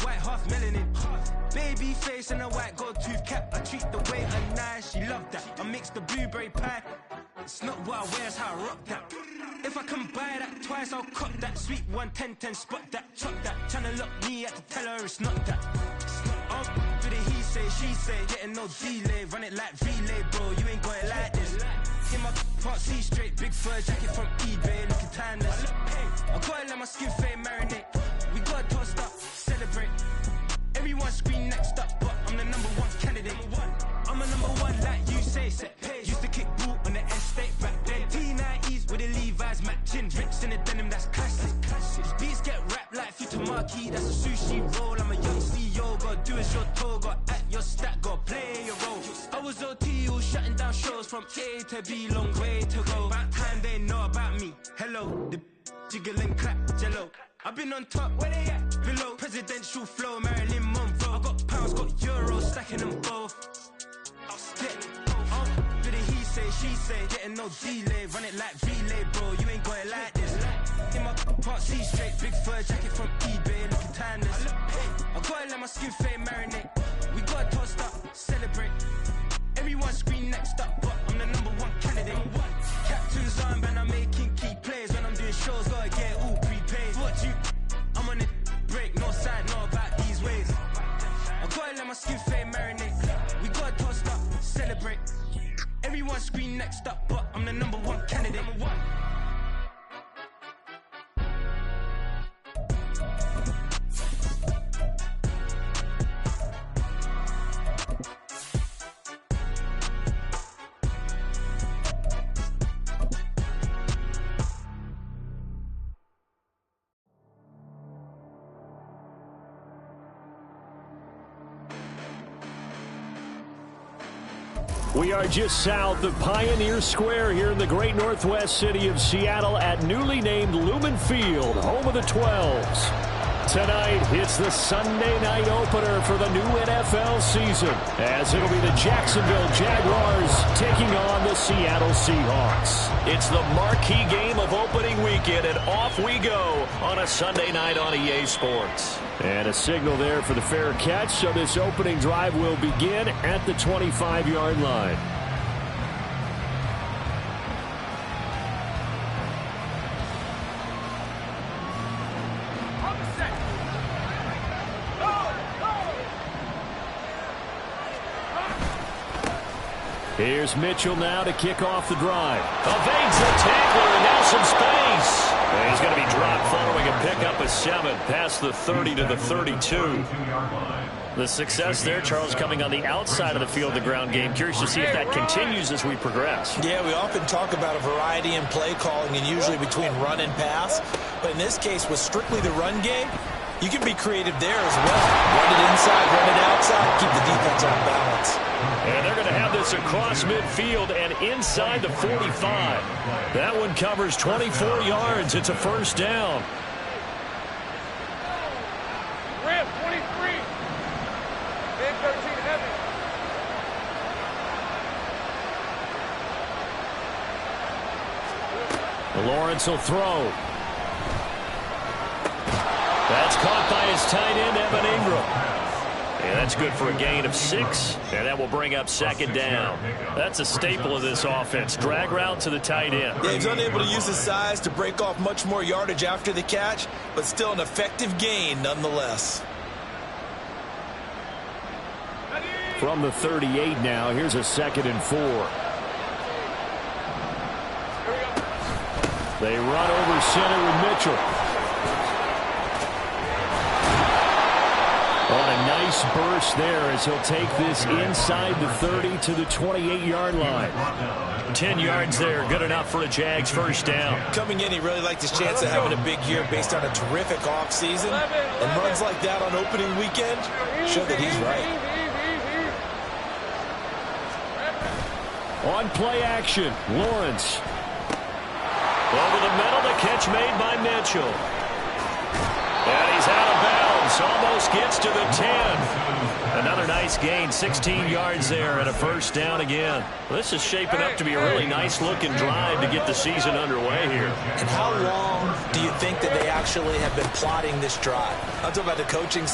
white, half melanin. Baby face and a white gold tooth cap. I treat the waiter nice, she loved that. I mix the blueberry pie. It's not what I wear, it's how I rock that. If I can buy that twice, I'll cut that. Sweet 110, spot that, chop that. Tryna lock me, I had to tell her it's not that. Oh, do the he say, she say, getting no delay. Run it like relay, bro, you ain't got it like this. In my part C straight, big fur jacket from eBay, looking timeless. I gotta let my skin fade marinate. We gotta toast up, celebrate. Everyone scream next up, but I'm the number one candidate. I'm a number one like you say, set pace. Used to kick boot on the estate back then. T90s with the Levi's matching. Rips in the denim, that's classic. Beats get wrapped like Futamaki, that's a sushi roll. I'm a young CEO, gotta do as you're told. Gotta act your stat, gotta play your role. I was OT, all shutting down shows from A to B, long way to go. About time they know about me. Hello, the jiggle and clap, jello. I've been on top, where they at? Below, presidential flow, Marilyn Monroe. I got pounds, got euros, stacking them both. Do the he say, she say, getting no delay. Run it like relay, bro, you ain't got it like this. In my part C straight, big fur jacket from eBay, looking timeless. I gotta let my skin fade marinate. We gotta toast up, celebrate. Everyone scream next up, but I'm the number one candidate. Captain's armband, I'm making key plays. When I'm doing shows, gotta get all prepaid. What you? I'm on it, break, no side, know about these ways. I gotta let my skin fade marinate. We gotta toast up, celebrate. Everyone scream next up, but I'm the number one candidate. We are just south of Pioneer Square here in the great northwest city of Seattle at newly named Lumen Field, home of the 12s. Tonight, it's the Sunday night opener for the new NFL season, as it'll be the Jacksonville Jaguars taking on the Seattle Seahawks. It's the marquee game of opening weekend, and off we go on a Sunday night on EA Sports. And a signal there for the fair catch, so this opening drive will begin at the 25-yard line. Here's Mitchell now to kick off the drive. Evades the tackler, and now some space. And he's going to be dropped following a pickup of 7 past the 30 to the 32. The success there, Charles, coming on the outside of the field, the ground game. Curious to see if that continues as we progress. Yeah, we often talk about a variety in play calling and usually between run and pass. But in this case, with strictly the run game, you can be creative there as well. Run it inside, run it outside, keep the defense on balance. And they're going to have this across midfield and inside the 45. That one covers 24 yards. It's a first down. Rip, 23. Big 13 heavy. Lawrence will throw. That's caught by his tight end, Evan Ingram. And that's good for a gain of 6, and that will bring up second down. That's a staple of this offense. Drag route to the tight end. Yeah, he's unable to use his size to break off much more yardage after the catch, but still an effective gain nonetheless. From the 38 now, here's a 2nd and 4. They run over center with Mitchell. On a nice burst there as he'll take this inside the 30 to the 28-yard line. 10 yards there, good enough for a Jags first down. Coming in, he really liked his chance of having a big year based on a terrific offseason. And runs like that on opening weekend show that he's right. On play action, Lawrence. Over the middle, the catch made by Mitchell. And he's out of bounds, almost gets to the 10. Another nice gain, 16 yards there and a first down again. This is shaping up to be a really nice-looking drive to get the season underway here. And how long do you think that they actually have been plotting this drive? I'm talking about the coaching.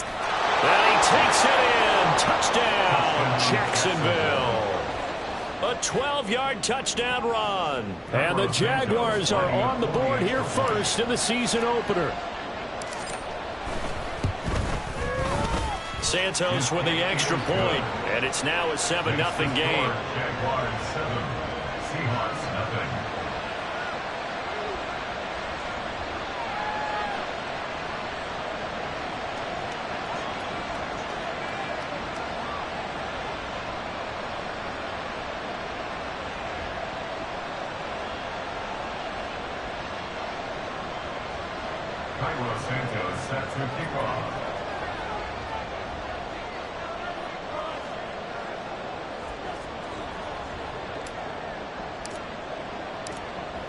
And he takes it in. Touchdown, Jacksonville. A 12-yard touchdown run. And the Jaguars are on the board here first in the season opener. Santos with the extra point, and it's now a 7-0 game. Jaguars 7, Seahawks nothing. Carlos Santos set to kick off.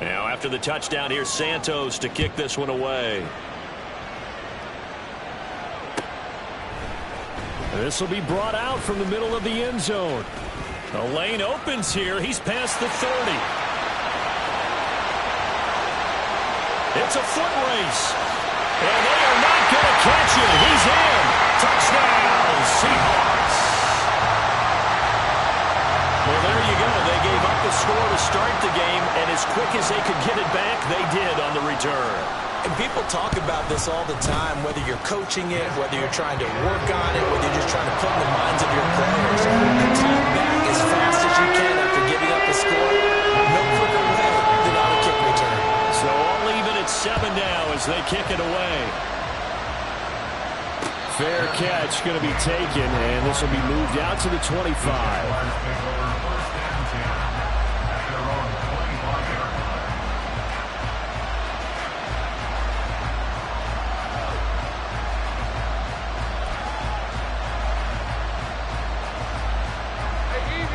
Now after the touchdown, here's Santos to kick this one away. This will be brought out from the middle of the end zone. The lane opens here. He's past the 30. It's a foot race. And they are not going to catch it. He's in. Touchdown, Seahawks. Well, there you go. They gave up the score to start the game, and as quick as they could get it back, they did on the return. And people talk about this all the time, whether you're coaching it, whether you're trying to work on it, whether you're just trying to put in the minds of your players. Attack back as fast as you can after giving up the score. No quicker way than on a kick return. So all even at 7 now as they kick it away. Fair catch going to be taken, and this will be moved out to the 25.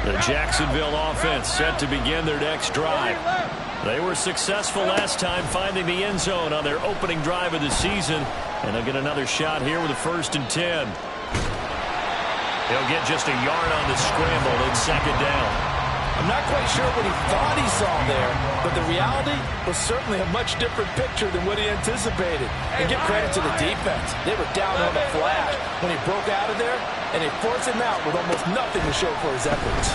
The Jacksonville offense set to begin their next drive. They were successful last time finding the end zone on their opening drive of the season, and they'll get another shot here with a 1st and 10. He'll get just a yard on the scramble and 2nd down. I'm not quite sure what he thought he saw there, but the reality was certainly a much different picture than what he anticipated. And give credit to the defense. They were down on the flash when he broke out of there, and they forced him out with almost nothing to show for his efforts.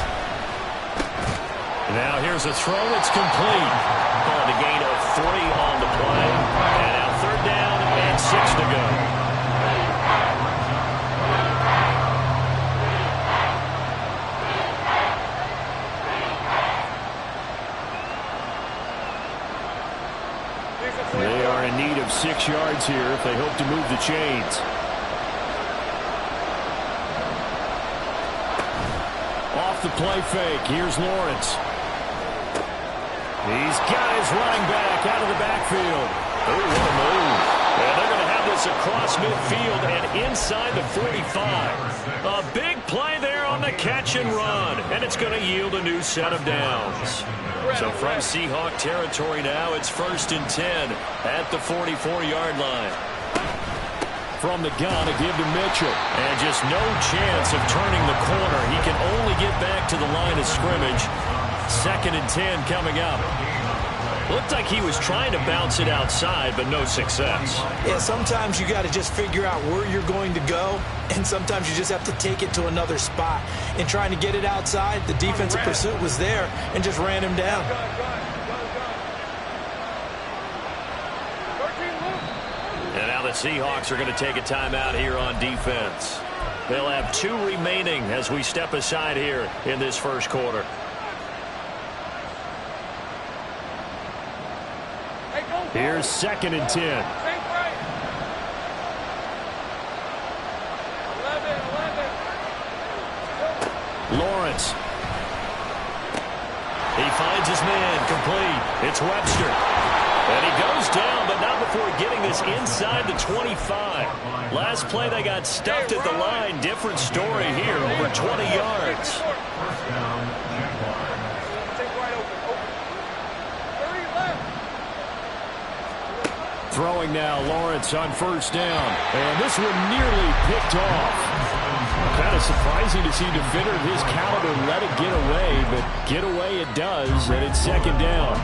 Now here's a throw. It's complete. On the gain of 3 on the play. And now 3rd down and 6 to go. They are in need of 6 yards here if they hope to move the chains. Off the play fake. Here's Lawrence. He's got his running back out of the backfield. Oh, what a move. And they're going to have this across midfield and inside the 45. A big play there on the catch and run. And it's going to yield a new set of downs. So from Seahawk territory now, it's 1st and 10 at the 44-yard line. From the gun, a give to Mitchell. And just no chance of turning the corner. He can only get back to the line of scrimmage. 2nd and 10 coming up. Looked like he was trying to bounce it outside, but no success. Yeah, sometimes you got to just figure out where you're going to go, and sometimes you just have to take it to another spot. In trying to get it outside, the defensive pursuit was there and just ran him down. And now the Seahawks are going to take a timeout here on defense. They'll have 2 remaining as we step aside here in this first quarter. Here's 2nd and 10. Lawrence. He finds his man complete. It's Webster. And he goes down, but not before getting this inside the 25. Last play they got stuffed at the line. Different story here, over 20 yards. Throwing now, Lawrence on 1st down. And this one nearly picked off. Kind of surprising to see a defender of his caliber let it get away, but get away it does, and it's 2nd down.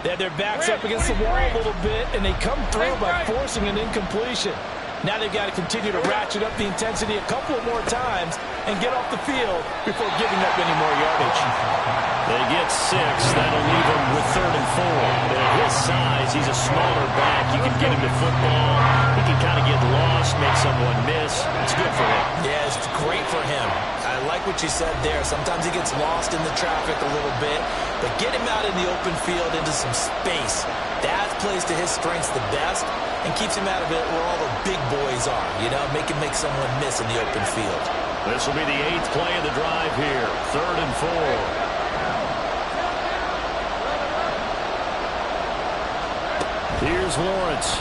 They had their backs up against the wall a little bit, and they come through by forcing an incompletion. Now they've got to continue to ratchet up the intensity a couple of more times and get off the field before giving up any more yardage. They get 6. That'll leave him with 3rd and 4. At his size, he's a smaller back. You can get him to football. He can kind of get lost, make someone miss. It's good for him. Yeah, it's great for him. I like what you said there. Sometimes he gets lost in the traffic a little bit, but get him out in the open field into some space. That plays to his strengths the best and keeps him out of it where all the big boys are. You know, make him make someone miss in the open field. This will be the 8th play of the drive here. 3rd and 4. Here's Lawrence.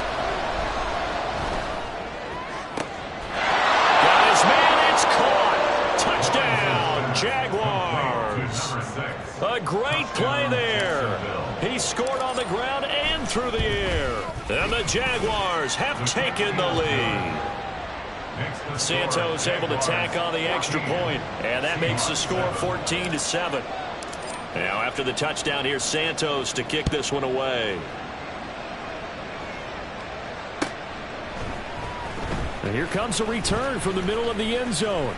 Got his man, it's caught. Touchdown, Jaguars. A great play there. He scored on the ground and through the air. And the Jaguars have taken the lead. Santos able to tack on the extra point, and that makes the score 14-7. Now after the touchdown, here's Santos to kick this one away. And here comes a return from the middle of the end zone.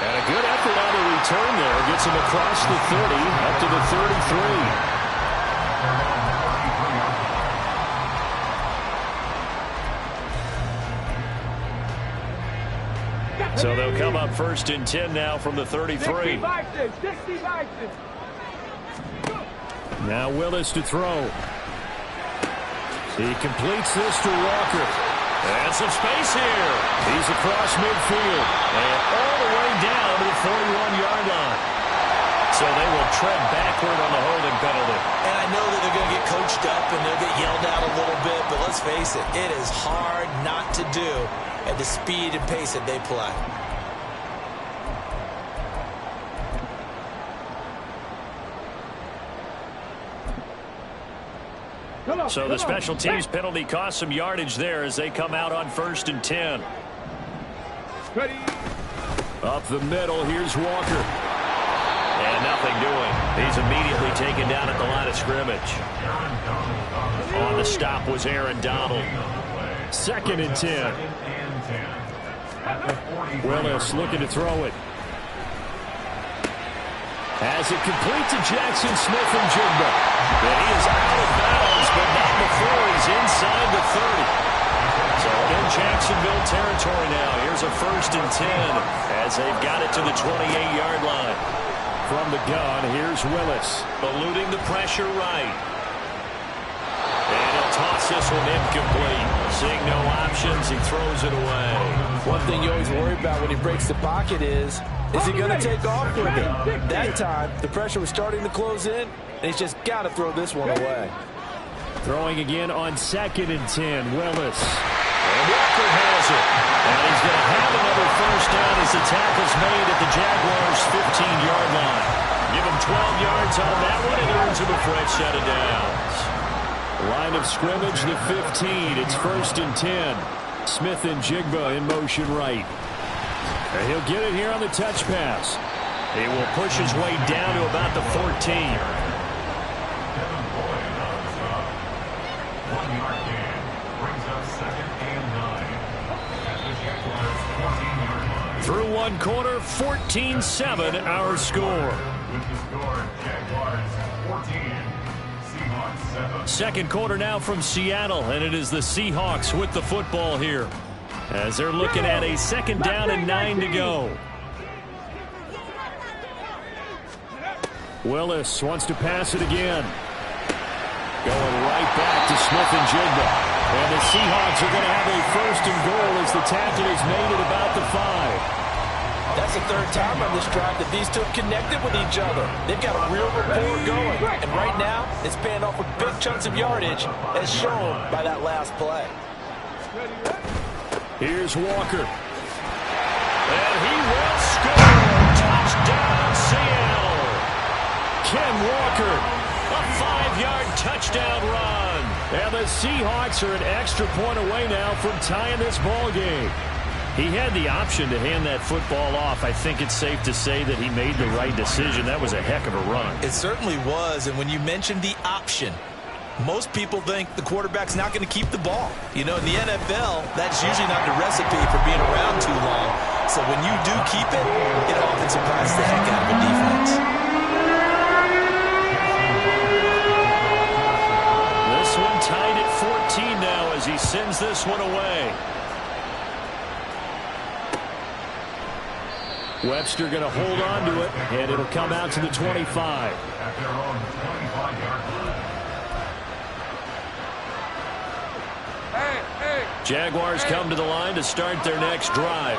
And a good effort on the return there. Gets him across the 30, up to the 33. So they'll come up 1st and 10 now from the 33. Now Willis to throw. He completes this to Walker. And some space here. He's across midfield. And all the way down to the 41-yard line. So they will tread backward on the holding penalty. And I know that they're going to get coached up and they'll get yelled out a little bit, but let's face it, it is hard not to do at the speed and pace that they play. So the special teams penalty cost some yardage there as they come out on 1st and 10. Up the middle, here's Walker. And nothing doing. He's immediately taken down at the line of scrimmage. On the stop was Aaron Donald. 2nd and 10. Willis looking to throw it. As it complete to Jackson Smith-Njigba. And he is out of bounds, but not before he's inside the 30. So in Jacksonville territory now. Here's a 1st and 10 as they've got it to the 28-yard line. From the gun, here's Willis. Eluding the pressure right. And he'll toss this one incomplete. Seeing no options, he throws it away. One thing you always worry about when he breaks the pocket is he going to take off with it? That time, the pressure was starting to close in, and he's just got to throw this one away. Throwing again on 2nd and 10, Willis. And Walker has it. And he's going to have another 1st down as the tackle's made at the Jaguars' 15-yard line. Give him 12 yards on that one, and earns him a fresh set of downs. Line of scrimmage, the 15. It's 1st and 10. Smith-Njigba in motion right. And he'll get it here on the touch pass. He will push his way down to about the 14. Through one quarter, 14-7 our score. Second quarter now from Seattle, and it is the Seahawks with the football here as they're looking at a 2nd down and 9 to go. Willis wants to pass it again. Going right back to Smith-Njigba. And the Seahawks are going to have a 1st and goal as the tackle is made at about the 5. That's the 3rd time on this drive that these two have connected with each other. They've got a real rapport going. And right now, it's paying off with big chunks of yardage, as shown by that last play. Here's Walker. And he will score. Touchdown, Seattle. Ken Walker, a 5-yard touchdown run. And the Seahawks are an extra point away now from tying this ball game. He had the option to hand that football off. I think it's safe to say that he made the right decision. That was a heck of a run. It certainly was. And when you mentioned the option, Most people think the quarterback's not going to keep the ball. You know, in the NFL, that's usually not the recipe for being around too long. So when you do keep it, it often surprises the heck out of a defense. This one tied at 14 now as he sends this one away. Webster going to hold on to it, and it'll come out to the 25. At their own 25-yard line. Jaguars come to the line to start their next drive.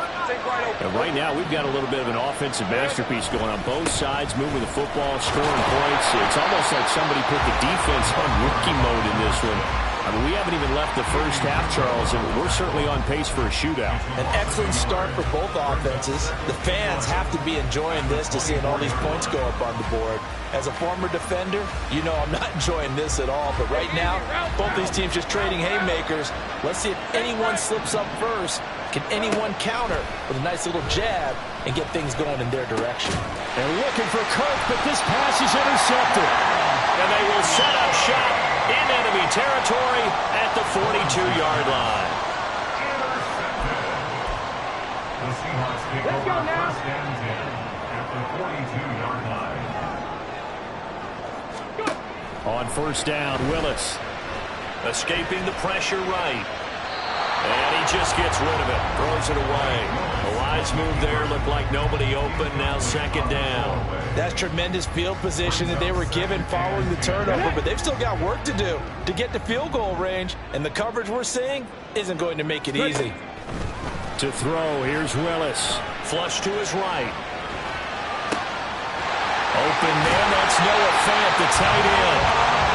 And right now, we've got a little bit of an offensive masterpiece going on both sides, moving the football, scoring points. It's almost like somebody put the defense on rookie mode in this one. I mean, we haven't even left the first half, Charles, and we're certainly on pace for a shootout. An excellent start for both offenses. The fans have to be enjoying this to seeing all these points go up on the board. As a former defender, you know I'm not enjoying this at all. But right now, both these teams just trading haymakers. Let's see if anyone slips up first. Can anyone counter with a nice little jab and get things going in their direction? They're looking for Kirk, but this pass is intercepted. And they will set up shop in enemy territory at the 42-yard line. The Seahawks take over first and 10 at the 42-yard line. On first down, Willis escaping the pressure right. And he just gets rid of it, throws it away. The wise move there, looked like nobody open, now second down. That's tremendous field position that they were given following the turnover, but they've still got work to do to get to field goal range, and the coverage we're seeing isn't going to make it easy. To throw, here's Willis. Flush to his right. Open man, that's Noah Fant, the tight end.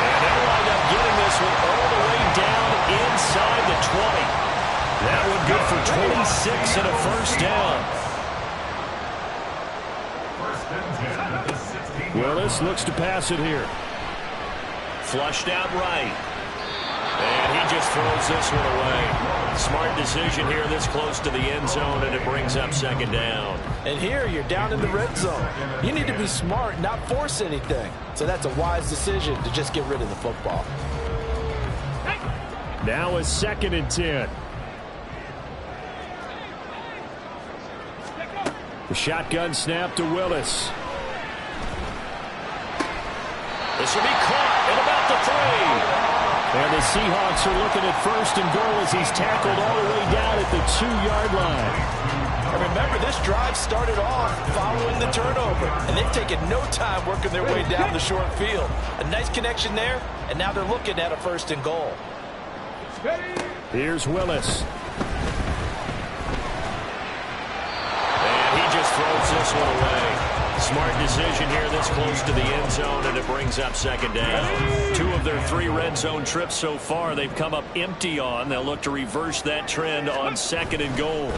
And they'll wind up getting this one all the way down inside the 20. That one good for 26 and a first down. First and 10 at the 16. Willis looks to pass it here. Flushed out right. And he just throws this one away. Smart decision here this close to the end zone, and it brings up second down. And here you're down in the red zone. You need to be smart, not force anything. So that's a wise decision to just get rid of the football. Now a second and 10. The shotgun snap to Willis. This will be caught at about the 3. And the Seahawks are looking at first and goal as he's tackled all the way down at the 2-yard line. And remember, this drive started off following the turnover, and they've taken no time working their way down the short field. A nice connection there, and now they're looking at a first and goal. Here's Willis. And he just throws this one away. Smart decision here this close to the end zone, and it brings up second down. 2 of their 3 red zone trips so far they've come up empty on. They'll look to reverse that trend on second and goal.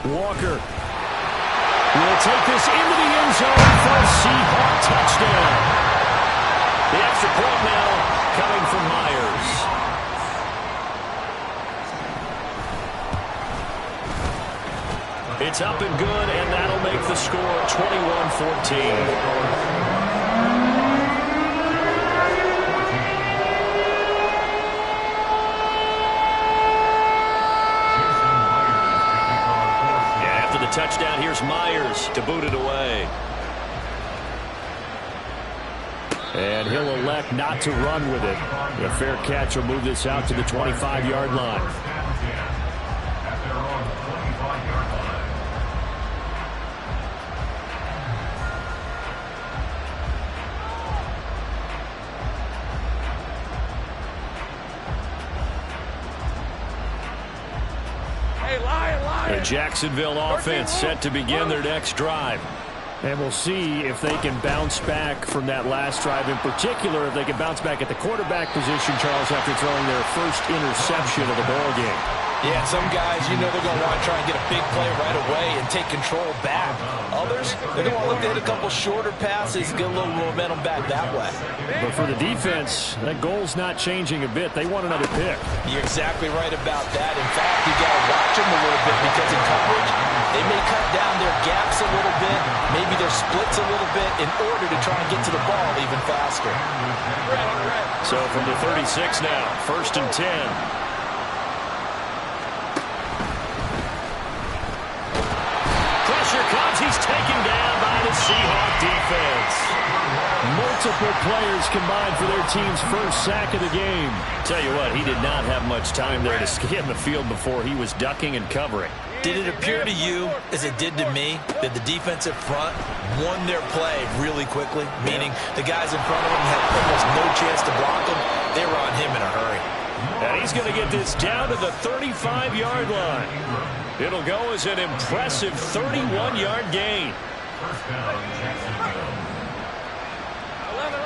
Walker will take this into the end zone for a Seahawk touchdown. The extra point now coming from Myers. It's up and good, and that'll make the score 21-14. After the touchdown, here's Myers to boot it away. And he'll elect not to run with it. A fair catch will move this out to the 25-yard line. The Jacksonville offense set to begin their next drive. And we'll see if they can bounce back from that last drive. In particular, if they can bounce back at the quarterback position, Charles, after throwing their first interception of the ballgame. Yeah, some guys, you know they're going to want to try and get a big play right away and take control back. Others, they're going to want to look to hit a couple shorter passes, get a little momentum back that way. But for the defense, that goal's not changing a bit. They want another pick. You're exactly right about that. In fact, you got to watch them a little bit because in coverage, they may cut down their gaps a little bit, maybe maybe their splits a little bit in order to try and get to the ball even faster. So from the 36 now, 1st and 10. Pressure comes. He's taken down by the Seahawk defense. Multiple players combined for their team's first sack of the game. Tell you what, he did not have much time there to scan the field before he was ducking and covering. Did it appear to you, as it did to me, that the defensive front won their play really quickly? Meaning the guys in front of him had almost no chance to block him. They were on him in a hurry. And he's going to get this down to the 35-yard line. It'll go as an impressive 31-yard gain. First down, Jacksonville. 11.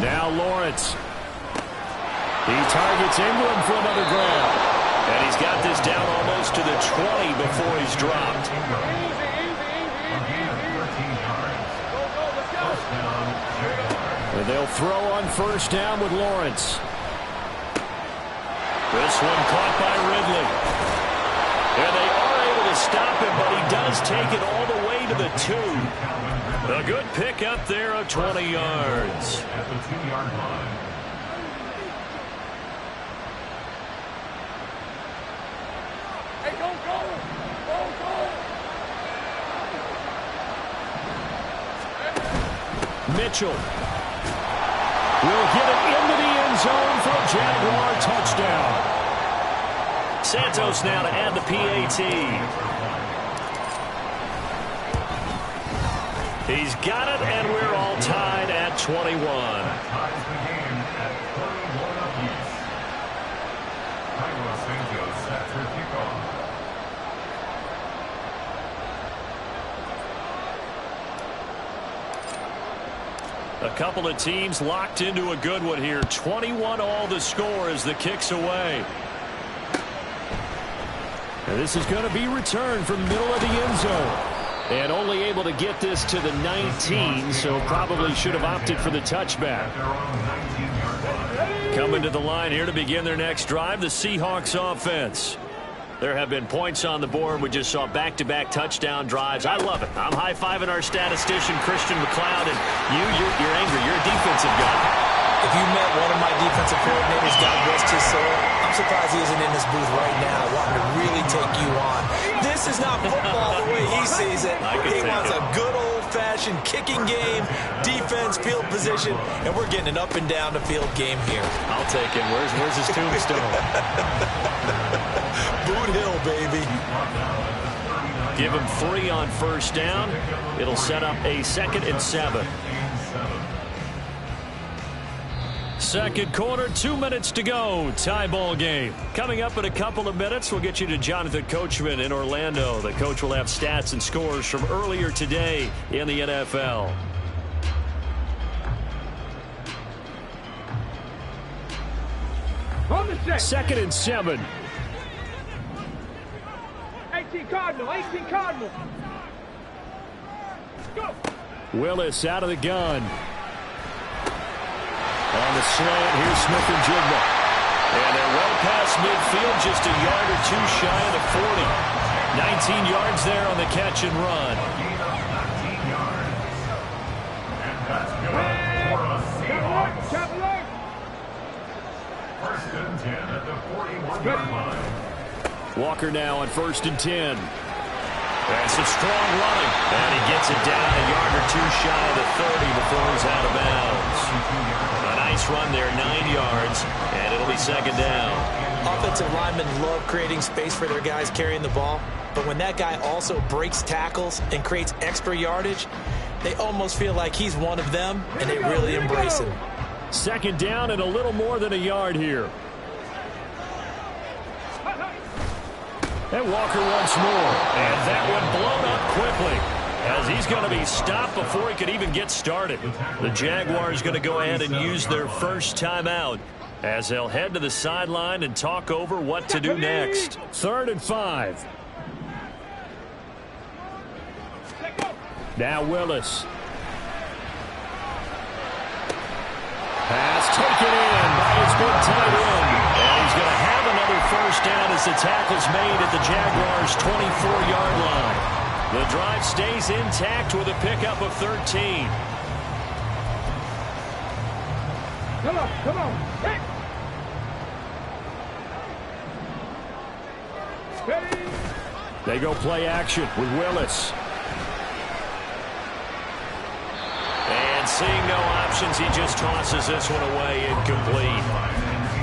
Now Lawrence. He targets Ingram for another grab. And he's got this down almost to the 20 before he's dropped. And they'll throw on first down with Lawrence. This one caught by Ridley. And they are able to stop him, but he does take it all the way to the 2. A good pick up there of 20 yards. At the 2-yard line. Hey, go. Mitchell will get it into the end zone for a Jaguar touchdown. Santos now to add the PAT. He's got it, and we're all tied at 21. That ties the game at 31 apiece. Cairo Santos set for kickoff. A couple of teams locked into a good one here. 21 all the score as the kick's away. And this is going to be returned from the middle of the end zone. And only able to get this to the 19, so probably should have opted for the touchback. Coming to the line here to begin their next drive, the Seahawks offense. There have been points on the board. We just saw back-to-back touchdown drives. I love it. I'm high-fiving our statistician, Christian McLeod, and you're angry. You're a defensive guy. If you met one of my defensive coordinators, God rest his soul, I'm surprised he isn't in this booth right now wanting to really take you on. This is not football the way he sees it. He wants a good old-fashioned kicking game, defense, field position, and we're getting an up-and-down-the-field game here. I'll take him. Where's his tombstone? Boot Hill, baby. Give him 3 on first down. It'll set up a 2nd and 7. Second quarter, 2 minutes to go. Tie ball game. Coming up in a couple of minutes, we'll get you to Jonathan Coachman in Orlando. The coach will have stats and scores from earlier today in the NFL. On the set. 2nd and 7. 18 Cardinal. Go. Willis out of the gun. On the slant, here's Smith-Njigba. And they're well past midfield, just a yard or 2 shy of the 40. 19 yards there on the catch and run. And that's good for a Seahawks. First and 10 at the 41-yard line. Walker now on 1st and 10. And some strong running. And he gets it down a yard or 2 shy of the 30 before he's out of bounds. A nice run there, 9 yards, and it'll be 2nd down. Offensive linemen love creating space for their guys carrying the ball, but when that guy also breaks tackles and creates extra yardage, they almost feel like he's one of them, and they really embrace him. 2nd down and a little more than a yard here. And Walker once more. And that one blown up quickly, as he's going to be stopped before he could even get started. The Jaguars going to go ahead and use their first timeout as they'll head to the sideline and talk over what to do next. 3rd and 5. Now Willis. Pass taken in by his big tight end. And he's going to have another first down as as the tackle's made at the Jaguars' 24-yard line. The drive stays intact with a pickup of 13. Come on, come on. Hey. Ready. They go play action with Willis. And seeing no options, he just tosses this one away, incomplete.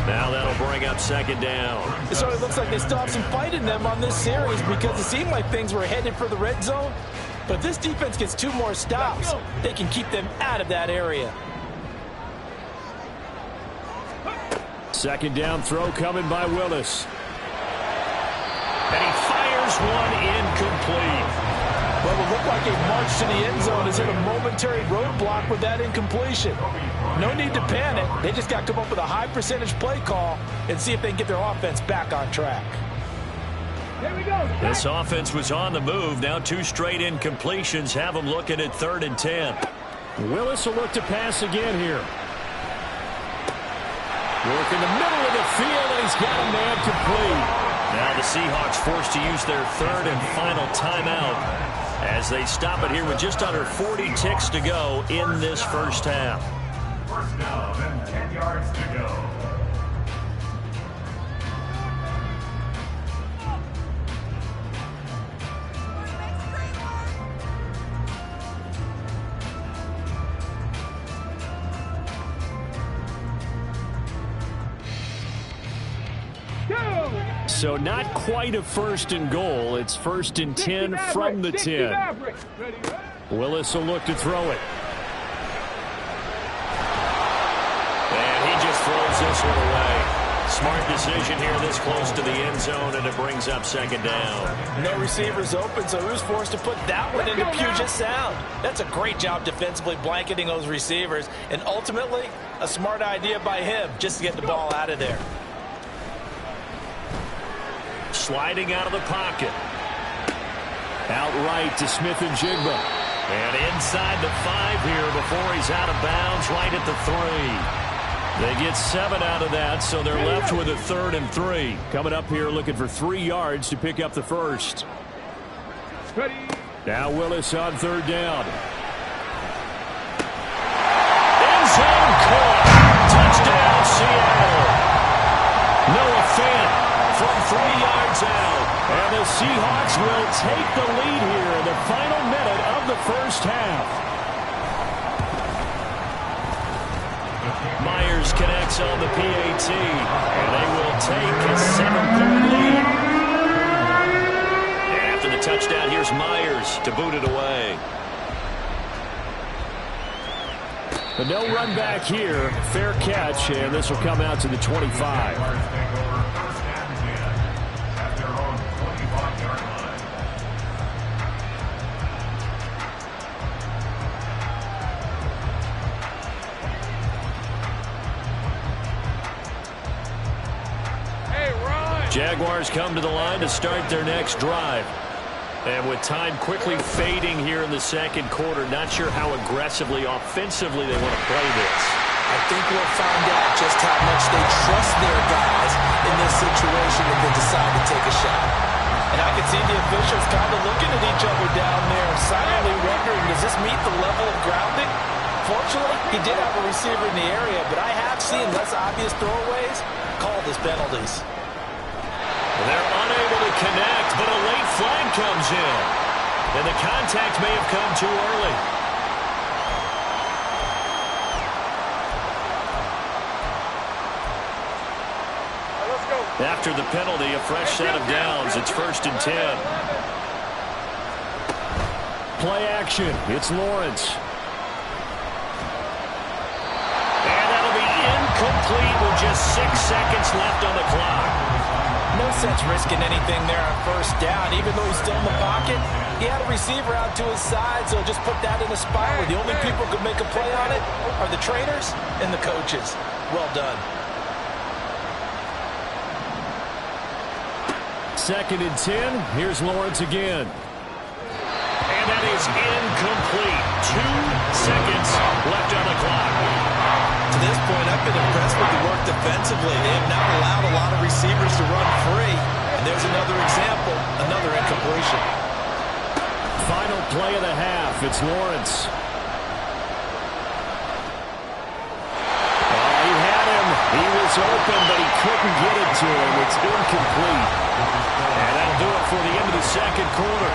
Now that'll bring up second down. It sort of looks like they still have some fight in them on this series because it seemed like things were headed for the red zone. But if this defense gets 2 more stops, they can keep them out of that area. Second down throw coming by Willis. And he fires one incomplete. Well, it looked like a march to the end zone is in a momentary roadblock with that incompletion. No need to panic. They just got to come up with a high percentage play call and see if they can get their offense back on track. Here we go. This offense was on the move. Now 2 straight incompletions have them looking at 3rd and 10. Willis will look to pass again here. Work in the middle of the field, and he's got a man complete. Now the Seahawks forced to use their 3rd and final timeout as they stop it here with just under 40 ticks to go in this first half. First down and 10 yards to go. So not quite a 1st and goal. It's 1st and 10 from the 10. Willis will look to throw it. And he just throws this one away. Smart decision here this close to the end zone, and it brings up second down. No receivers open, so who's forced to put that one into Puget Sound? That's a great job defensively blanketing those receivers, and ultimately a smart idea by him just to get the ball out of there. Sliding out of the pocket. Out right to Smith and Jigba. And inside the 5 here before he's out of bounds right at the 3. They get 7 out of that, so they're left with a 3rd and 3. Coming up here looking for 3 yards to pick up the first. Ready. Now Willis on 3rd down. End zone caught. Touchdown, Seattle. Noah Fant from 3 yards out. And the Seahawks will take the lead here in the final minute of the first half. Myers connects on the PAT, and they will take a 7-point lead. And after the touchdown, here's Myers to boot it away. But no run back here. Fair catch, and this will come out to the 25. Jaguars come to the line to start their next drive. And with time quickly fading here in the second quarter, not sure how aggressively, offensively they want to play this. I think we'll find out just how much they trust their guys in this situation if they decide to take a shot. And I can see the officials kind of looking at each other down there, silently wondering, does this meet the level of grounding? Fortunately, he did have a receiver in the area, but I have seen less obvious throwaways called as penalties. They're unable to connect, but a late flag comes in. And the contact may have come too early. Let's go. After the penalty, a fresh set of downs. It's 1st and 10. Play action. It's Lawrence. And that'll be incomplete with just 6 seconds left on the clock. No sense risking anything there on 1st down. Even though he's still in the pocket, he had a receiver out to his side, so just put that in a spot where the only people who could make a play on it are the trainers and the coaches. Well done. 2nd and 10. Here's Lawrence again. And that is incomplete. 2 seconds left on the clock. To this point, I've been impressed with the work defensively. They have not allowed a lot of receivers to run free. there's another example, another incompletion. Final play of the half. It's Lawrence. Oh, he had him. He was open, but he couldn't get it to him. It's incomplete. And that'll do it for the end of the second quarter.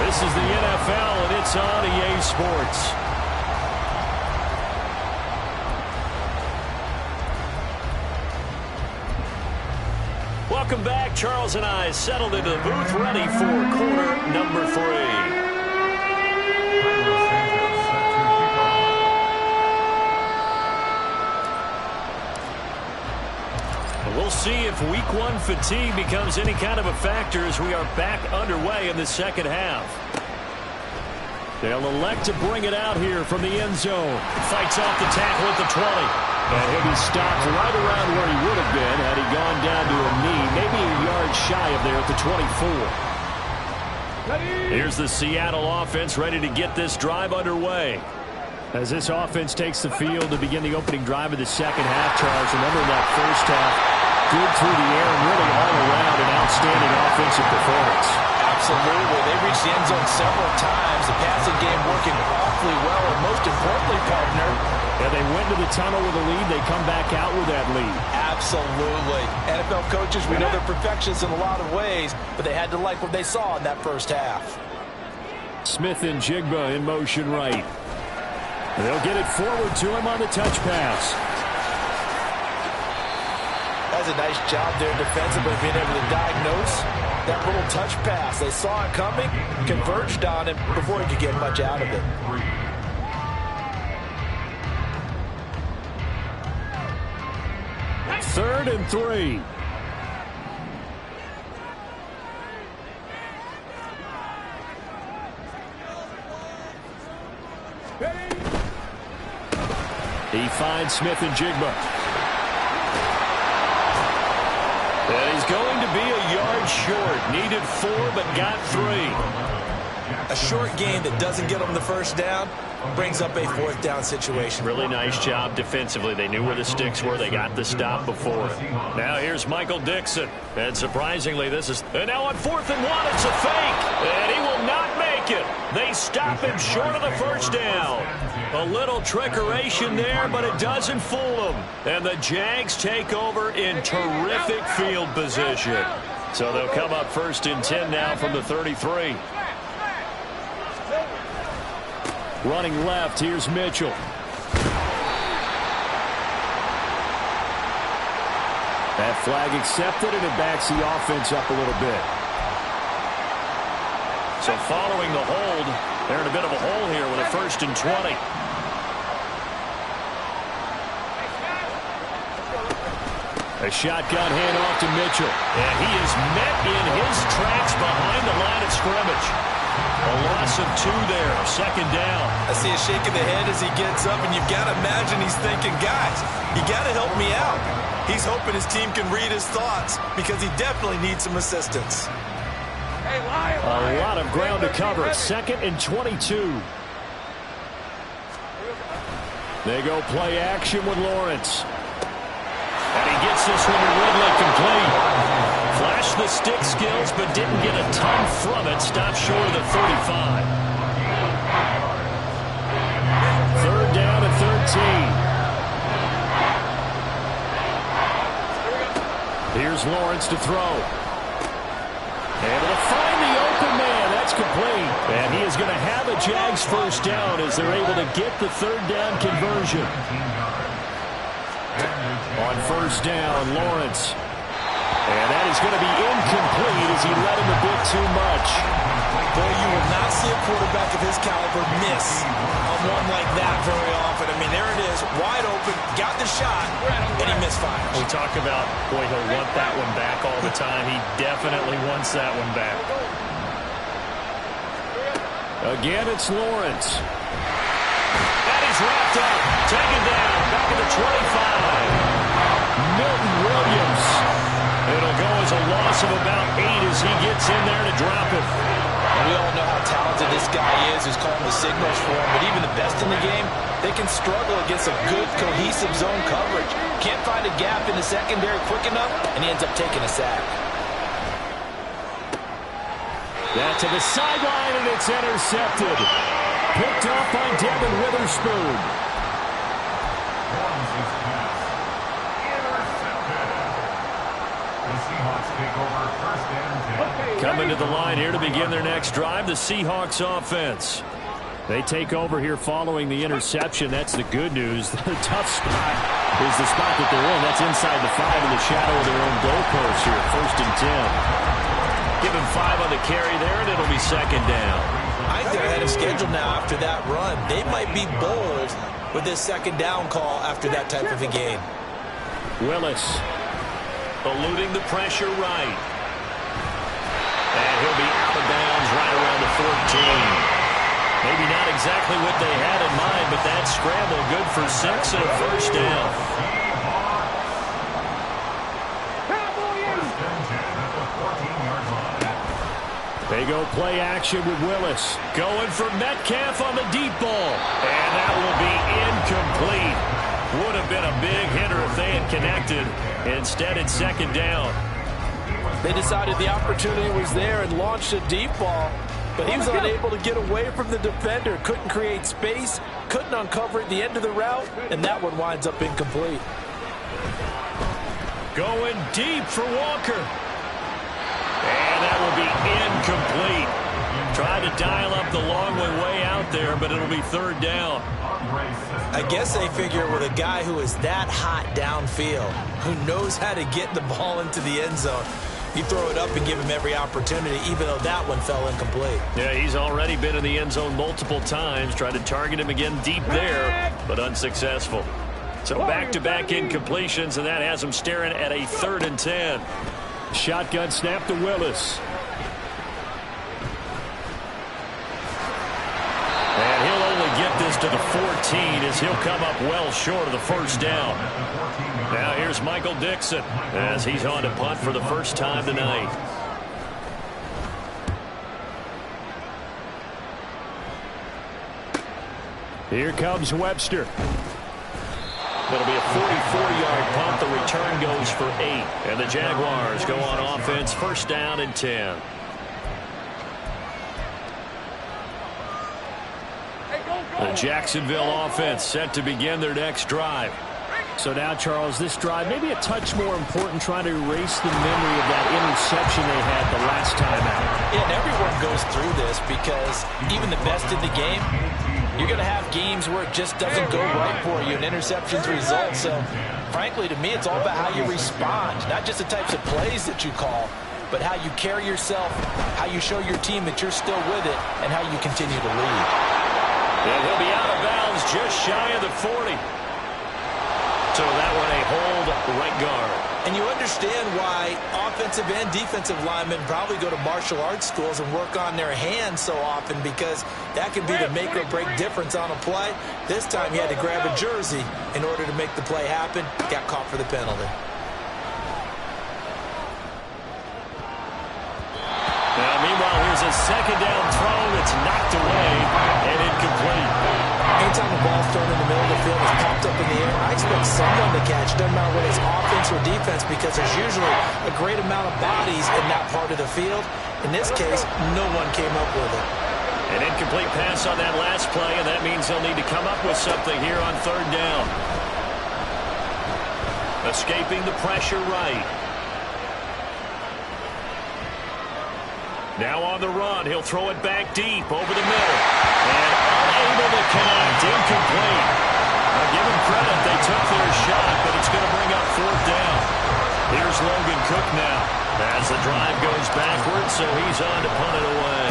This is the NFL, and it's on EA Sports. Welcome back. Charles and I settled into the booth, ready for quarter number 3. We'll see if week 1 fatigue becomes any kind of a factor as we are back underway in the second half. They'll elect to bring it out here from the end zone. Fights off the tackle at the 20. And he'll be stopped right around where he would have been had he gone down to a knee, maybe a yard shy of there at the 24. Here's the Seattle offense ready to get this drive underway. As this offense takes the field to begin the opening drive of the second half, Charles, remember in that first half, good through the air and really all around an outstanding offensive performance. Absolutely. They reached the end zone several times. The passing game working awfully well, and most importantly, partner, yeah, they went to the tunnel with a lead. They come back out with that lead. Absolutely. NFL coaches, we know they're perfectionists in a lot of ways, but they had to like what they saw in that first half. Smith and Jigba in motion right. They'll get it forward to him on the touch pass. That's a nice job there defensively, being able to diagnose that little touch pass. They saw it coming, converged on it before he could get much out of it. Third and 3. He finds Smith and Jigba. And he's going to be a yard short. Needed 4, but got 3. A short game that doesn't get them the first down brings up a 4th down situation. Really nice job defensively. They knew where the sticks were. They got the stop before. Now here's Michael Dixon. And surprisingly, and now on 4th and 1, it's a fake. And he will not make it. They stop him short of the first down. A little trickeration there, but it doesn't fool them. And the Jags take over in terrific field position. So they'll come up 1st and 10 now from the 33. Running left, here's Mitchell. That flag accepted, and it backs the offense up a little bit. So following the hold, they're in a bit of a hole here with a 1st and 20. A shotgun handoff to Mitchell. And he is met in his tracks behind the line of scrimmage. A loss of 2 there, 2nd down. I see a shake of the head as he gets up, and you've got to imagine he's thinking, guys, you got to help me out. He's hoping his team can read his thoughts because he definitely needs some assistance. A lot of ground to cover. 2nd and 22. They go play action with Lawrence. And he gets this one to Ridley complete. Flashed the stick skills, but didn't get a ton from it. Stopped short of the 35. 3rd down at 13. Here's Lawrence to throw. Able to find the open man. That's complete. And he is going to have a Jags 1st down as they're able to get the 3rd down conversion. On 1st down, Lawrence. And that is going to be incomplete as he let him a bit too much. Boy, you will not see a quarterback of his caliber miss on one like that very often. I mean, there it is, wide open, got the shot, and he misfires. We talk about, boy, he'll want that one back all the time. He definitely wants that one back. Again, it's Lawrence. That is wrapped up. Taken down. Back at the 25. Milton Williams. It'll go as a loss of about 8 as he gets in there to drop it. We all know how talented this guy is who's calling the signals for him, but even the best in the game, they can struggle against a good, cohesive zone coverage. Can't find a gap in the secondary quick enough, and he ends up taking a sack. That to the sideline, and it's intercepted. Picked off by Devin Witherspoon. Runs his pass. Intercepted. The Seahawks take over first and 10. Coming to the line here to begin their next drive, the Seahawks offense. They take over here following the interception. That's the good news. The tough spot is the spot that they're in. That's inside the 5 in the shadow of their own goalpost here. First and 10. Give him 5 on the carry there, and it'll be second down. I think they're ahead of schedule now after that run. They might be bold with this second down call after that type of a game. Willis eluding the pressure right. And he'll be out of bounds right around the 14. Maybe not exactly what they had in mind, but that scramble good for 6 and a first down. They go play action with Willis. Going for Metcalf on the deep ball. And that will be incomplete. Would have been a big hitter if they had connected. Instead, it's second down. They decided the opportunity was there and launched a deep ball. But he was unable to get away from the defender. Couldn't create space. Couldn't uncover at the end of the route. And that one winds up incomplete. Going deep for Walker. And that will be incomplete. Tried to dial up the long one way out there, but it'll be third down. I guess they figure with a guy who is that hot downfield, who knows how to get the ball into the end zone, you throw it up and give him every opportunity, even though that one fell incomplete. Yeah, he's already been in the end zone multiple times. Tried to target him again deep there, but unsuccessful. So back-to-back incompletions, and that has him staring at a 3rd and 10. Shotgun snap to Willis. And he'll only get this to the 14 as he'll come up well short of the first down. Now here's Michael Dixon as he's on to punt for the first time tonight. Here comes Webster. It'll be a 44-yard punt. The return goes for 8. And the Jaguars go on offense, first down and 10. The Jacksonville offense set to begin their next drive. So now, Charles, this drive maybe a touch more important, trying to erase the memory of that interception they had the last time out. Yeah, and everyone goes through this because even the best in the game, you're going to have games where it just doesn't go right for you, and interceptions result. So, frankly, to me, it's all about how you respond, not just the types of plays that you call, but how you carry yourself, how you show your team that you're still with it, and how you continue to lead. And he'll be out of bounds just shy of the 40. So that one a hold right guard. And you understand why offensive and defensive linemen probably go to martial arts schools and work on their hands so often, because that can be the make or break difference on a play. This time he had to grab a jersey in order to make the play happen. Got caught for the penalty. Now, meanwhile, here's a second down throw that's knocked away and incomplete. Anytime the ball's thrown in the middle of the field, it's popped up in the air, I expect someone to catch. Doesn't matter whether it's offense or defense, because there's usually a great amount of bodies in that part of the field. In this case, no one came up with it. An incomplete pass on that last play, and that means they'll need to come up with something here on third down. Escaping the pressure right. Now on the run, he'll throw it back deep over the middle. And unable to connect, incomplete. I'll give them credit, they took their shot, but it's going to bring up fourth down. Here's Logan Cook now as the drive goes backwards, so he's on to punt it away.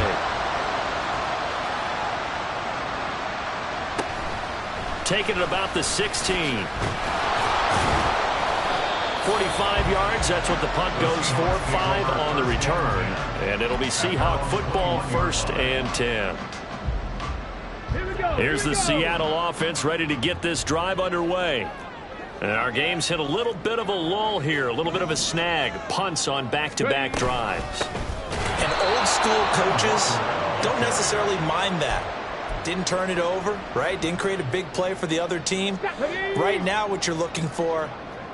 Taking it about the 16. 45 yards, that's what the punt goes for. 5 on the return. And it'll be Seahawk football, first and 10. Here's the Seattle offense ready to get this drive underway. And our game's hit a little bit of a lull here, a little bit of a snag. Punts on back-to-back drives. And old school coaches don't necessarily mind that. Didn't turn it over, right? Didn't create a big play for the other team. Right now what you're looking for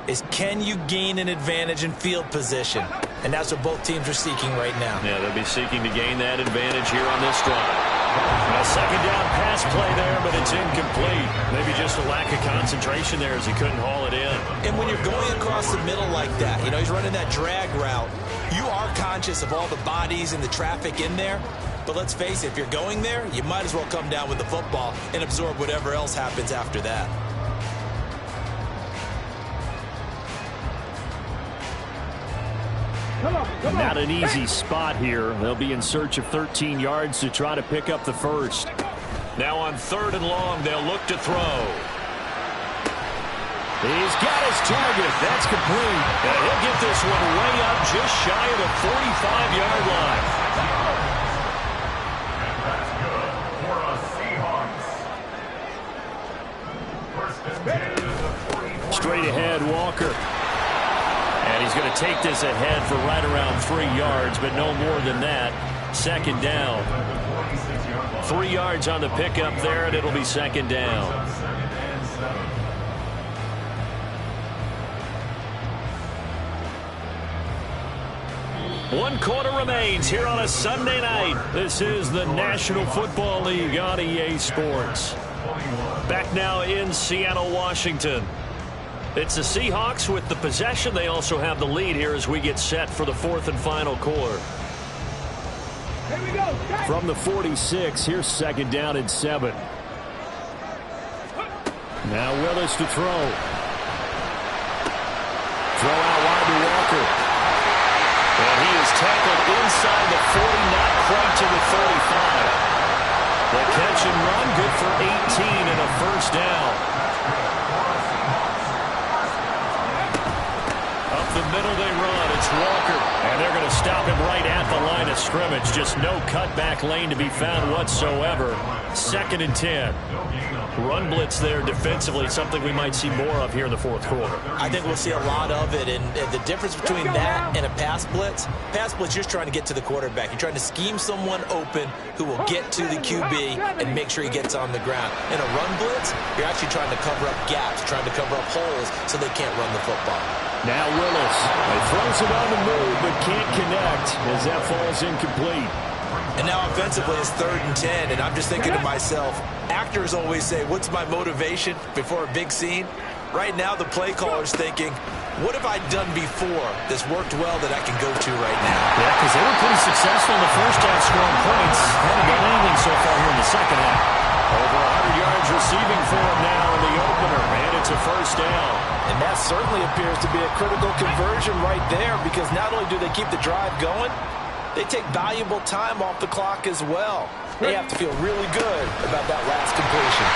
is can you gain an advantage in field position? And that's what both teams are seeking right now. Yeah, they'll be seeking to gain that advantage here on this drive. A second down pass play there, but it's incomplete. Maybe just a lack of concentration there as he couldn't haul it in. And when you're going across the middle like that, you know, he's running that drag route, you are conscious of all the bodies and the traffic in there. But let's face it, if you're going there, you might as well come down with the football and absorb whatever else happens after that. Not an easy spot here. They'll be in search of 13 yards to try to pick up the first. Now on 3rd and long, they'll look to throw. He's got his target. That's complete. And he'll get this one way up just shy of the 45-yard line. And that's good for a Seahawks. First and 10 is the 44. Straight ahead, Walker. And he's going to take this ahead for right around 3 yards, but no more than that. Second down. 3 yards on the pickup there, and it'll be second down. One quarter remains here on a Sunday night. This is the National Football League on EA Sports. Back now in Seattle, Washington. It's the Seahawks with the possession. They also have the lead here as we get set for the 4th and final quarter. Here we go. From the 46, here's second down and 7. Now Willis to throw. Throw out wide to Walker. And he is tackled inside the 40, not quite to the 35. The catch and run, good for 18 and a first down. The middle they run, it's Walker. And they're going to stop him right at the line of scrimmage. Just no cutback lane to be found whatsoever. 2nd and 10. Run blitz there defensively, something we might see more of here in the 4th quarter. I think we'll see a lot of it, and the difference between that and a pass blitz, you're just trying to get to the quarterback. You're trying to scheme someone open who will get to the QB and make sure he gets on the ground. In a run blitz, you're actually trying to cover up gaps, trying to cover up holes so they can't run the football. Now Willis. He throws it on the move, but can't connect as that falls incomplete. And now offensively it's 3rd and 10, and I'm just thinking to myself, actors always say, what's my motivation before a big scene? Right now the play caller's thinking, what have I done before that's worked well that I can go to right now? Yeah, because they were pretty successful in the first half scoring points. Haven't done anything so far here in the second half. Over 100 yards receiving for him now in the opener, and it's a first down. And that certainly appears to be a critical conversion right there, because not only do they keep the drive going, they take valuable time off the clock as well. They have to feel really good about that last completion.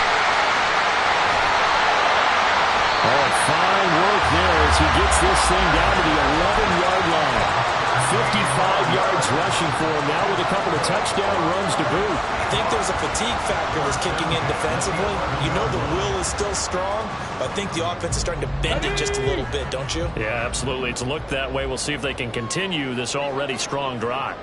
Oh, fine work there as he gets this thing down to the 11-yard line. 55 yards rushing for him now with a couple of touchdown runs to boot. I think there's a fatigue factor that's kicking in defensively. You know the will is still strong, but I think the offense is starting to bend it just a little bit, don't you? Yeah, absolutely. It's looked that way. We'll see if they can continue this already strong drive.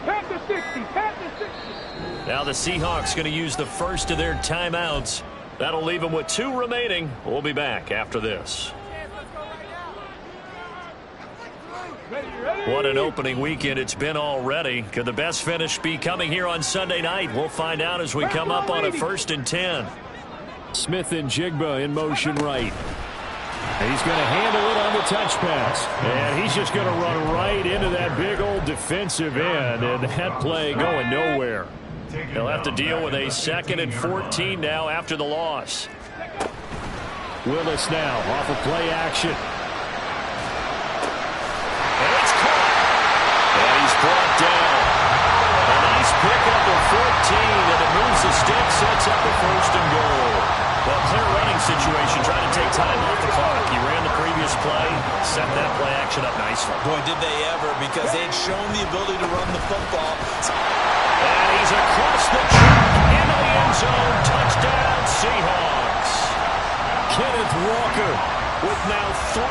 Pat the 60. Pat the 60. Now the Seahawks going to use the first of their timeouts. That'll leave them with 2 remaining. We'll be back after this. What an opening weekend it's been already. Could the best finish be coming here on Sunday night? We'll find out as we come up on a 1st and 10. Smith and Jigba in motion right. He's going to handle it on the touch pass. And he's just going to run right into that big old defensive end. And that play going nowhere. They'll have to deal with a 2nd and 14 now after the loss. Willis now off of play action. And it's caught. And he's brought down. A nice pickup of 14, and it moves the stick, sets up a 1st and goal. Well, clear running situation, trying to take time off the clock. He ran the previous play, set that play action up nicely. Boy, did they ever, because they had shown the ability to run the football. And he's across the track into the end zone. Touchdown, Seahawks. Kenneth Walker with now 3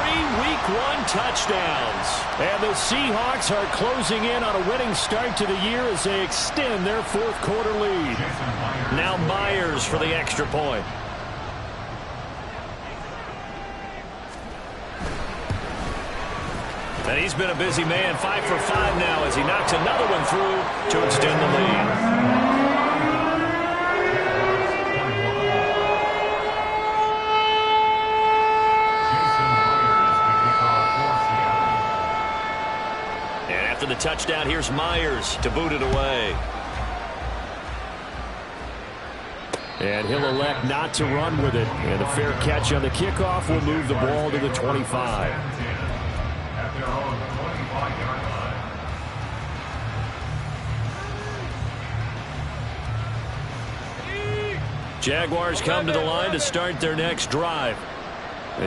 Week 1 touchdowns. And the Seahawks are closing in on a winning start to the year as they extend their fourth quarter lead. Now Myers for the extra point. And he's been a busy man, 5 for 5 now as he knocks another one through to extend the lead. After the touchdown, here's Myers to boot it away. And he'll elect not to run with it. And a fair catch on the kickoff will move the ball to the 25. At their own 25-yard line. Jaguars come to the line to start their next drive.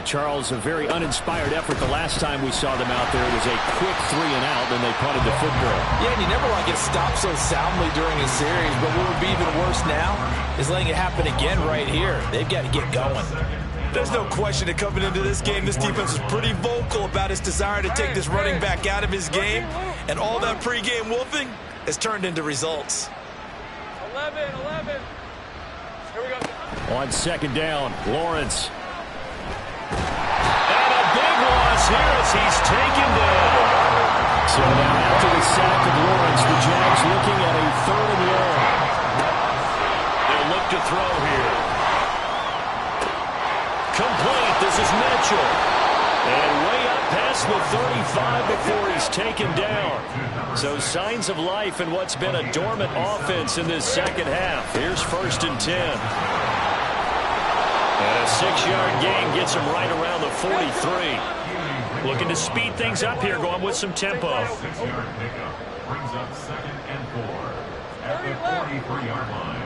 Charles, a very uninspired effort the last time we saw them out there. It was a quick 3 and out, then they punted the football. Yeah, and you never want to get stopped so soundly during a series, but what would be even worse now is letting it happen again right here. They've got to get going. There's no question that coming into this game, this defense is pretty vocal about its desire to take this running back out of his game, and all that pregame wolfing has turned into results. 11. Here we go. On second down, Lawrence. And a big loss here as he's taken down. So now after the sack of Lawrence, the Jags looking at a 3rd and long. They'll look to throw here. Complete. This is Mitchell. And way up past the 35 before he's taken down. So signs of life in what's been a dormant offense in this second half. Here's 1st and 10. And a 6-yard gain gets him right around the 43. Looking to speed things up here, going with some tempo. 6-yard pickup brings up 2nd and 4 at the 43-yard line.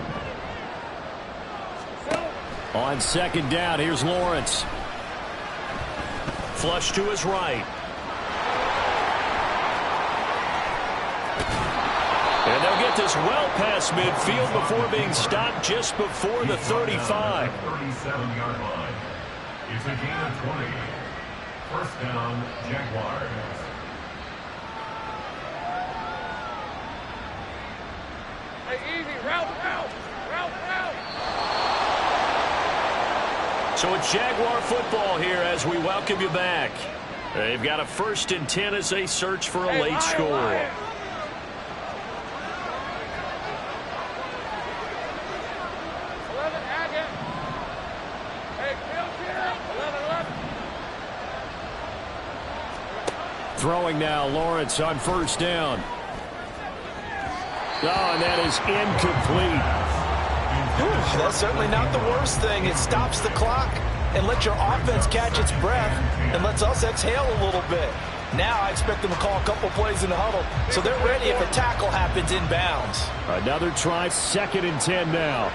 On second down, here's Lawrence. Flush to his right. And they'll get this well past midfield before being stopped just before the 35. 37-yard line. It's a gain of 20. 1st down, Jaguars. Hey, easy. Route. So it's Jaguar football here as we welcome you back. They've got a 1st and 10 as they search for a late score. Throwing now, Lawrence on 1st down. Oh, and that is incomplete. That's certainly not the worst thing. It stops the clock and lets your offense catch its breath and lets us exhale a little bit. Now I expect them to call a couple plays in the huddle, so they're ready if a tackle happens inbounds. Another try, 2nd and 10 now.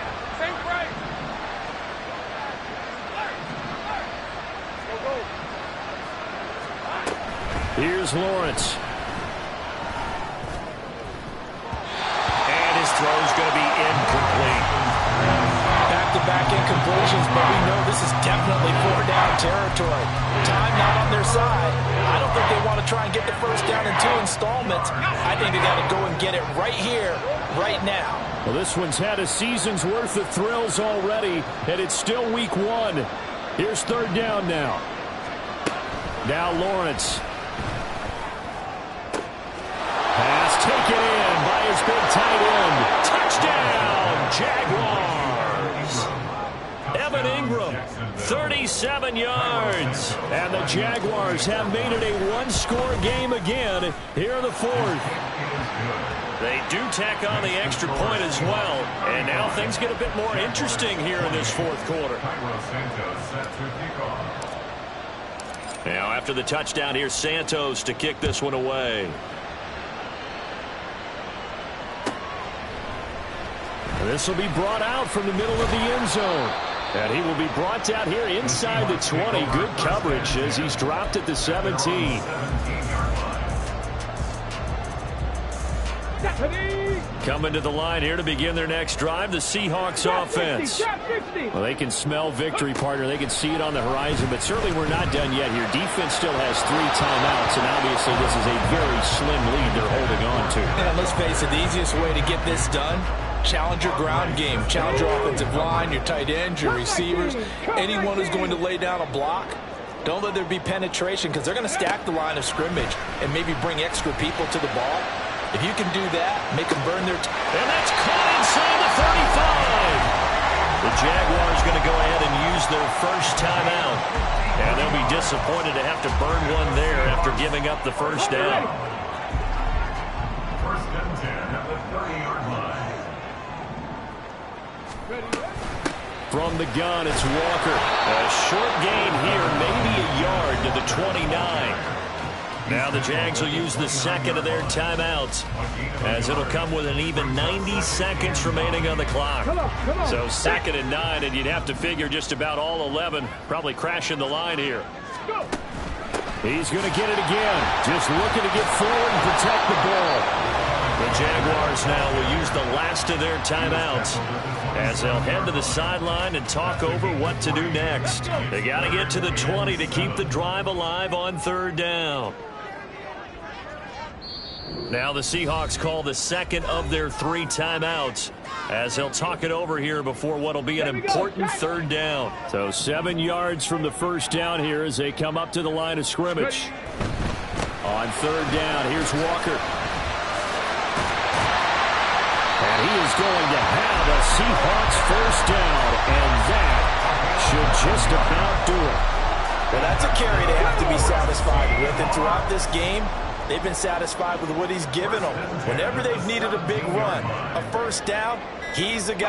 Here's Lawrence. And his throw's going to be incomplete. Back-to-back incompletions, but we know this is definitely 4-down territory. Time not on their side. I don't think they want to try and get the 1st down in 2 installments. I think they got to go and get it right here, right now. Well, this one's had a season's worth of thrills already, and it's still week 1. Here's 3rd down now. Now Lawrence. Pass taken in by his big tight end. Touchdown, Jaguars. Evan Ingram, 37 yards. And the Jaguars have made it a 1-score game again here in the 4th. They do tack on the extra point as well. And now things get a bit more interesting here in this 4th quarter. Now after the touchdown, here's Santos to kick this one away. This will be brought out from the middle of the end zone. And he will be brought down here inside the 20. Good coverage as he's dropped at the 17. Stephanie! Coming to the line here to begin their next drive, the Seahawks offense. Well, they can smell victory, partner. They can see it on the horizon, but certainly we're not done yet here. Defense still has 3 timeouts, and obviously this is a very slim lead they're holding on to. And let's face it, the easiest way to get this done, challenge your ground game. Challenge your offensive line, your tight ends, your receivers, anyone who's going to lay down a block. Don't let there be penetration because they're going to stack the line of scrimmage and maybe bring extra people to the ball. If you can do that, make them burn their time. And that's caught inside the 35. The Jaguars going to go ahead and use their first timeout. And they'll be disappointed to have to burn one there after giving up the first down. First and 10 at the 30-yard line. From the gun, it's Walker. A short gain here, maybe a yard to the 29. Now the Jags will use the second of their timeouts, as it'll come with an even 90 seconds remaining on the clock. So 2nd and 9, and you'd have to figure just about all 11 probably crashing the line here. He's going to get it again, just looking to get forward and protect the ball. The Jaguars now will use the last of their timeouts, as they'll head to the sideline and talk over what to do next. They got to get to the 20 to keep the drive alive on 3rd down. Now the Seahawks call the second of their 3 timeouts, as they'll talk it over here before what will be an important 3rd down. So 7 yards from the first down here as they come up to the line of scrimmage. On 3rd down, here's Walker. And he is going to have a Seahawks first down, and that should just about do it. Well, that's a carry they have to be satisfied with, and throughout this game, they've been satisfied with what he's given them. Whenever they've needed a big run, a first down, he's the guy.